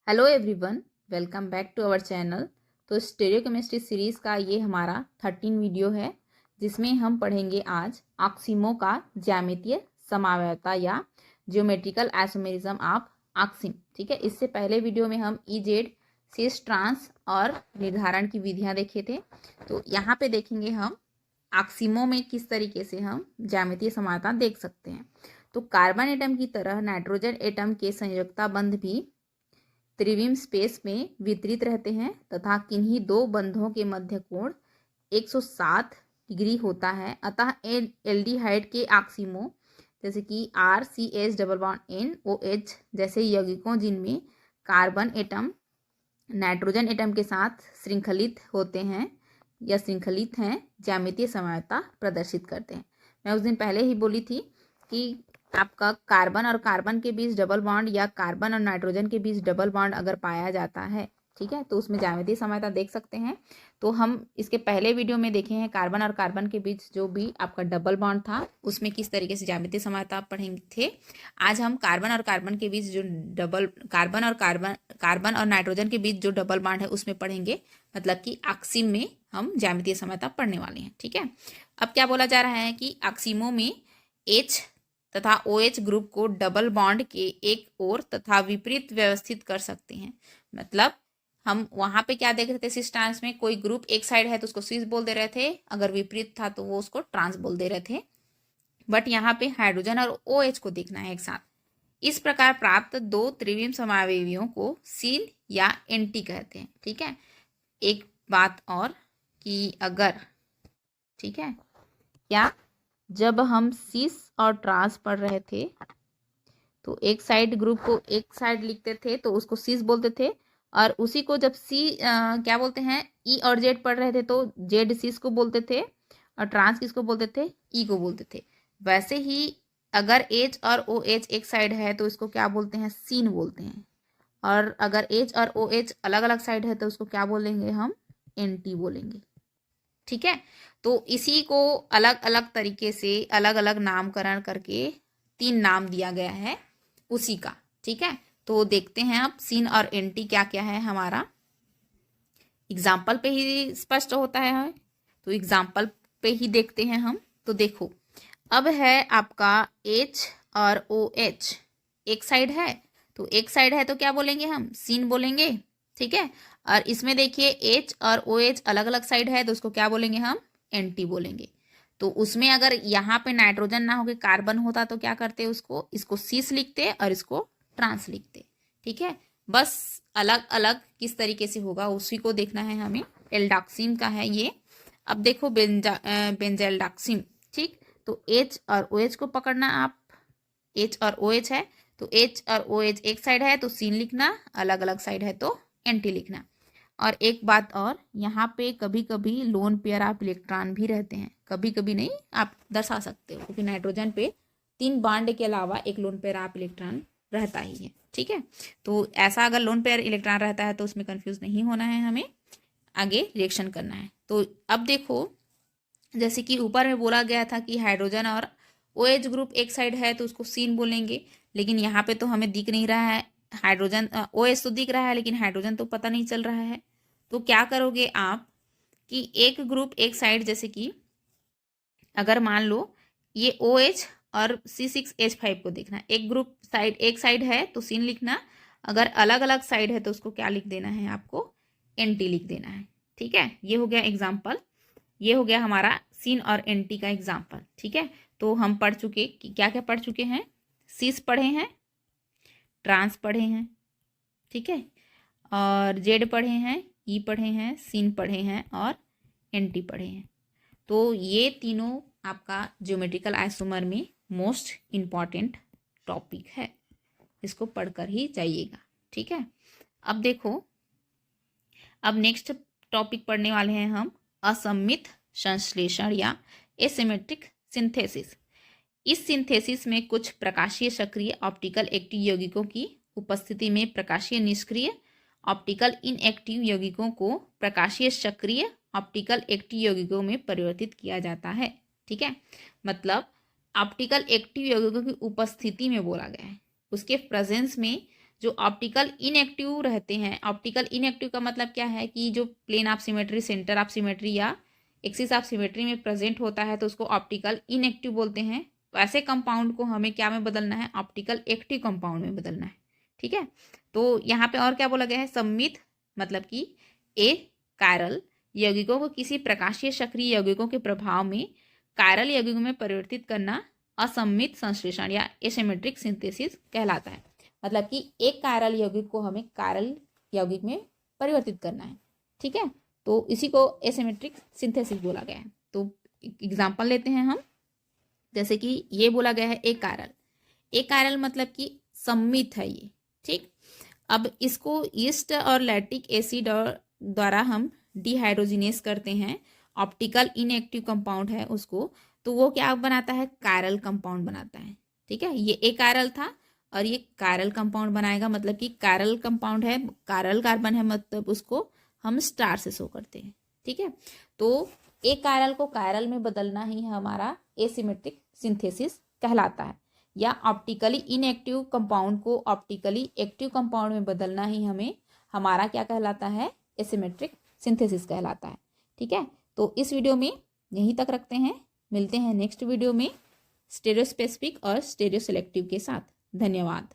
Hello everyone, welcome back to our channel. तो stereochemistry series का ये हमारा 13 वीडियो है, जिसमें हम पढ़ेंगे आज ऑक्सीमो का ज्यामितीय समवायता या ज्योमेट्रिकल आइसोमेरिज्म ऑफ ऑक्सीम। ठीक है, इससे पहले वीडियो में हम इजेड, सिस ट्रांस और निर्धारण की विधियां देखे थे। तो यहाँ पे देखेंगे हम ऑक्सीमो में किस तरीके से हम ज्यामितीय समवायता देख सकते हैं। तो कार्बन एटम की तरह नाइट्रोजन एटम के संयोजकता बंध भी त्रिविम स्पेस में वितरित रहते हैं तथा किन्हीं दो बंधों के मध्य कोण 107 डिग्री होता है। अतः एल्डिहाइड के ऑक्सीमो जैसे कि RCH डबल बॉन्ड NOH जैसे यौगिकों जिनमें कार्बन एटम नाइट्रोजन एटम के साथ श्रृंखलित होते हैं या श्रृंखलित हैं, ज्यामितीय समवायता प्रदर्शित करते हैं। मैं उस दिन पहले ही बोली थी कि आपका कार्बन और कार्बन के बीच डबल बॉन्ड या कार्बन और नाइट्रोजन के बीच डबल बॉन्ड अगर पाया जाता है, ठीक है, तो उसमें ज्यामितीय समवायता देख सकते हैं। तो हम इसके पहले वीडियो में देखे हैं कार्बन और कार्बन के बीच जो भी आपका डबल बॉन्ड था उसमें किस तरीके से ज्यामितीय समवायता पढ़ेंगे थे। आज हम कार्बन और कार्बन के बीच जो कार्बन और नाइट्रोजन के बीच जो डबल बॉन्ड है उसमें पढ़ेंगे, मतलब कि ऑक्सीम में हम ज्यामितीय समवायता पढ़ने वाले हैं। ठीक है, अब क्या बोला जा रहा है कि ऑक्सीमो में H तथा OH ग्रुप को डबल बॉन्ड के एक ओर तथा विपरीत व्यवस्थित कर सकते हैं। मतलब हम वहां पे क्या देख रहे थे, सिस ट्रांस में कोई ग्रुप एक साइड है तो उसको सिस बोल दे रहे थे, अगर विपरीत था तो वो उसको ट्रांस बोल दे रहे थे। बट यहाँ पे हाइड्रोजन और OH को देखना है एक साथ। इस प्रकार प्राप्त दो त्रिविम समावयवियों को सीन या एंटी कहते हैं। ठीक है, एक बात और कि अगर, ठीक है, क्या जब हम सिस और ट्रांस पढ़ रहे थे तो एक साइड ग्रुप को एक साइड लिखते थे तो उसको सिस बोलते थे, और उसी को जब क्या बोलते हैं ई और जेड पढ़ रहे थे तो जेड सिस को बोलते थे और ट्रांस किसको बोलते थे, ई को बोलते थे। वैसे ही अगर एच और ओ एच एक साइड है तो इसको क्या बोलते हैं, सीन बोलते हैं, और अगर एच और ओ एच अलग अलग साइड है तो उसको क्या बोलेंगे, हम एंटी बोलेंगे। ठीक है, तो इसी को अलग अलग तरीके से अलग अलग नामकरण करके 3 नाम दिया गया है उसी का। ठीक है, तो देखते हैं अब सीन और एंटी क्या क्या है हमारा। एग्जाम्पल पे ही स्पष्ट होता है, तो एग्जाम्पल पे ही देखते हैं हम। तो देखो, अब है आपका H और OH एक साइड है, तो एक साइड है तो क्या बोलेंगे, हम सीन बोलेंगे। ठीक है, और इसमें देखिए H और OH अलग अलग साइड है तो उसको क्या बोलेंगे, हम एंटी बोलेंगे। तो उसमें अगर यहाँ पे नाइट्रोजन ना होके कार्बन होता तो क्या करते, उसको इसको सीस लिखते और इसको ट्रांस लिखते। ठीक है, बस अलग अलग किस तरीके से होगा उसी को देखना है हमें। एल्डॉक्सिम का है ये। अब देखो बेंजाइलडॉक्सिम। ठीक, तो H और OH को पकड़ना आप। H और OH है तो H और OH एक साइड है तो सीन लिखना, अलग अलग साइड है तो एंटी लिखना। और एक बात और, यहाँ पे कभी कभी लोन पेयर ऑफ इलेक्ट्रॉन भी रहते हैं, कभी कभी नहीं, आप दर्शा सकते हो, क्योंकि नाइट्रोजन पे 3 बॉन्ड के अलावा एक लोन पेयर ऑफ इलेक्ट्रॉन रहता ही है। ठीक है, तो ऐसा अगर लोन पेयर इलेक्ट्रॉन रहता है तो उसमें कंफ्यूज नहीं होना है, हमें आगे रिएक्शन करना है। तो अब देखो, जैसे कि ऊपर में बोला गया था कि हाइड्रोजन और OH ग्रुप एक साइड है तो उसको सीन बोलेंगे, लेकिन यहाँ पे तो हमें दिख नहीं रहा है हाइड्रोजन, OH तो दिख रहा है लेकिन हाइड्रोजन तो पता नहीं चल रहा है। तो क्या करोगे आप कि एक ग्रुप एक साइड, जैसे कि अगर मान लो ये OH और C6H5 को देखना, एक ग्रुप साइड एक साइड है तो सीन लिखना, अगर अलग अलग साइड है तो उसको क्या लिख देना है, आपको एंटी लिख देना है। ठीक है, ये हो गया एग्जाम्पल, ये हो गया हमारा सीन और एंटी का एग्जाम्पल। ठीक है, तो हम पढ़ चुके कि क्या क्या पढ़ चुके हैं, सीस पढ़े हैं, ट्रांस पढ़े हैं, ठीक है, और जेड पढ़े हैं, ई पढ़े हैं, सीन पढ़े हैं और एंटी पढ़े हैं। तो ये तीनों आपका ज्योमेट्रिकल आइसोमर में मोस्ट इम्पॉर्टेंट टॉपिक है, इसको पढ़कर ही जाइएगा। ठीक है, अब देखो, अब नेक्स्ट टॉपिक पढ़ने वाले हैं हम असममित संश्लेषण या एसिमेट्रिक सिंथेसिस। इस सिंथेसिस में कुछ प्रकाशीय सक्रिय ऑप्टिकल एक्टिव यौगिकों की उपस्थिति में प्रकाशीय निष्क्रिय ऑप्टिकल इनएक्टिव यौगिकों को प्रकाशीय सक्रिय ऑप्टिकल एक्टिव यौगिकों में परिवर्तित किया जाता है। ठीक है, मतलब ऑप्टिकल एक्टिव यौगिकों की उपस्थिति में बोला गया है, उसके प्रेजेंस में जो ऑप्टिकल इनएक्टिव रहते हैं, ऑप्टिकल इनएक्टिव का मतलब क्या है कि जो plane of symmetry, centre of symmetry या एक्सिस ऑफ सिमेट्री में प्रेजेंट होता है तो उसको ऑप्टिकल इनएक्टिव बोलते हैं। वैसे कंपाउंड को हमें क्या में बदलना है, ऑप्टिकल एक्टिव कंपाउंड में बदलना है, ठीक है। तो यहाँ पे और क्या बोला गया है, सममित मतलब कि ए कायरल यौगिकों को किसी प्रकाशीय सक्रिय यौगिकों के प्रभाव में कायरल यौगिकों में परिवर्तित करना असम्मित संश्लेषण या एसिमेट्रिक सिंथेसिस कहलाता है। मतलब कि एक कायरल यौगिक को हमें कायरल यौगिक में परिवर्तित करना है, ठीक है। तो इसी को एसिमेट्रिक सिंथेसिस बोला गया है। तो एग्जांपल लेते हैं हम, जैसे कि ये बोला गया है एक कायरल मतलब कि सम्मित है ये, ठीक। अब इसको ईस्ट और लैक्टिक एसिड और द्वारा हम डिहाइड्रोजिनेस करते हैं, ऑप्टिकल इनएक्टिव कंपाउंड है उसको, तो वो क्या बनाता है, कायरल कंपाउंड बनाता है, ठीक है। ये एक कायरल था और ये कायरल कंपाउंड बनाएगा, मतलब कि कायरल कंपाउंड है, कायरल कार्बन है, मतलब उसको हम स्टार से शो करते हैं, ठीक है। तो एक कायरल को कायरल में बदलना ही हमारा एसिमेट्रिक सिंथेसिस कहलाता है, या ऑप्टिकली इनएक्टिव कंपाउंड को ऑप्टिकली एक्टिव कंपाउंड में बदलना ही हमें हमारा क्या कहलाता है, एसिमेट्रिक सिंथेसिस कहलाता है, ठीक है। तो इस वीडियो में यहीं तक रखते हैं, मिलते हैं नेक्स्ट वीडियो में स्टेरियो स्पेसिफिक और स्टेरियो सिलेक्टिव के साथ। धन्यवाद।